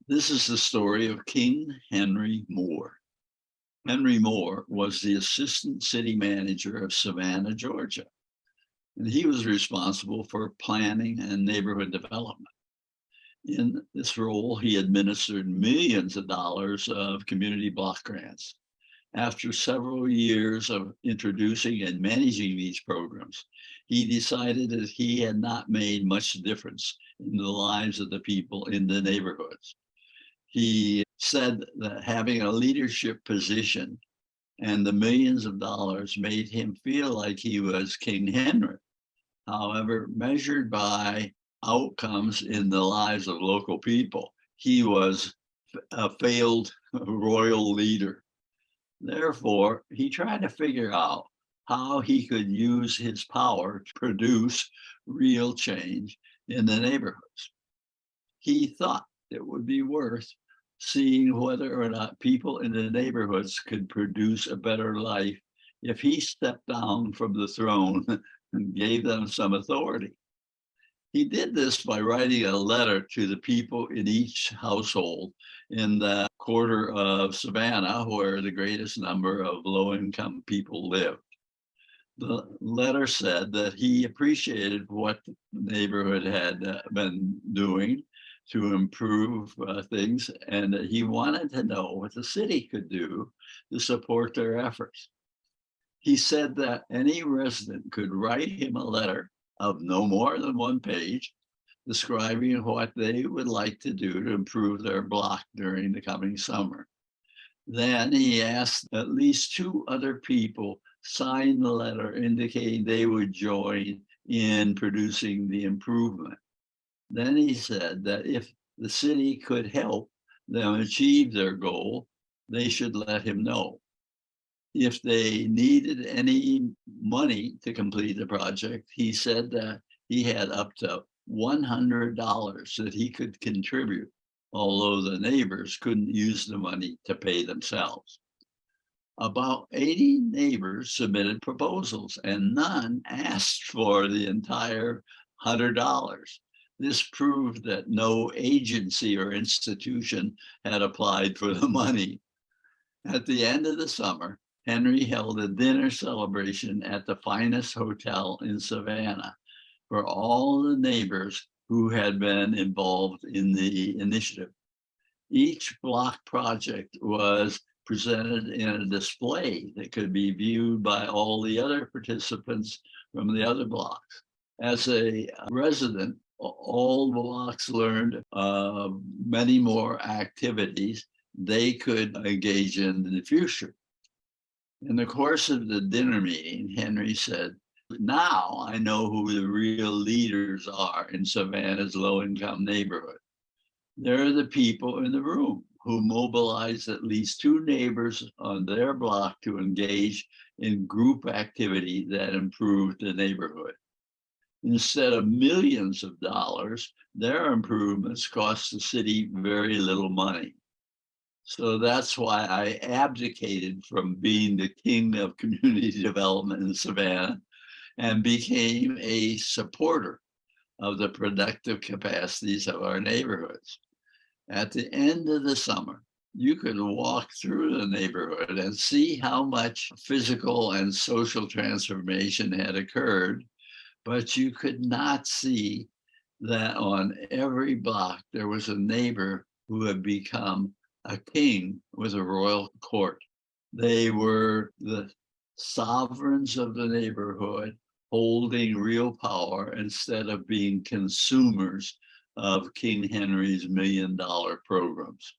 This is the story of King Henry Moore. Henry Moore was the assistant city manager of Savannah, Georgia, and he was responsible for planning and neighborhood development. In this role, he administered millions of dollars of community block grants. After several years of introducing and managing these programs, he decided that he had not made much difference in the lives of the people in the neighborhoods. He said that having a leadership position and the millions of dollars made him feel like he was King Henry. However, measured by outcomes in the lives of local people, he was a failed royal leader. Therefore, he tried to figure out how he could use his power to produce real change in the neighborhoods. He thought it would be worth seeing whether or not people in the neighborhoods could produce a better life if he stepped down from the throne and gave them some authority. He did this by writing a letter to the people in each household in the quarter of Savannah, where the greatest number of low income people lived. The letter said that he appreciated what the neighborhood had been doing to improve things, and that he wanted to know what the city could do to support their efforts. He said that any resident could write him a letter of no more than one page describing what they would like to do to improve their block during the coming summer. Then he asked at least two other people sign the letter indicating they would join in producing the improvement. Then he said that if the city could help them achieve their goal, they should let him know. If they needed any money to complete the project, he said that he had up to $100 that he could contribute, although the neighbors couldn't use the money to pay themselves. About 80 neighbors submitted proposals and none asked for the entire $100. This proved that no agency or institution had applied for the money. At the end of the summer, Henry held a dinner celebration at the finest hotel in Savannah for all the neighbors who had been involved in the initiative. Each block project was presented in a display that could be viewed by all the other participants from the other blocks. As a resident, all blocks learned many more activities they could engage in the future. In the course of the dinner meeting, Henry said, "Now I know who the real leaders are in Savannah's low-income neighborhood. They're the people in the room who mobilized at least two neighbors on their block to engage in group activity that improved the neighborhood. Instead of millions of dollars, their improvements cost the city very little money. So that's why I abdicated from being the king of community development in Savannah and became a supporter of the productive capacities of our neighborhoods." At the end of the summer, you could walk through the neighborhood and see how much physical and social transformation had occurred, but you could not see that on every block there was a neighbor who had become a king with a royal court. They were the sovereigns of the neighborhood holding real power instead of being consumers of King Henry's $1 million programs.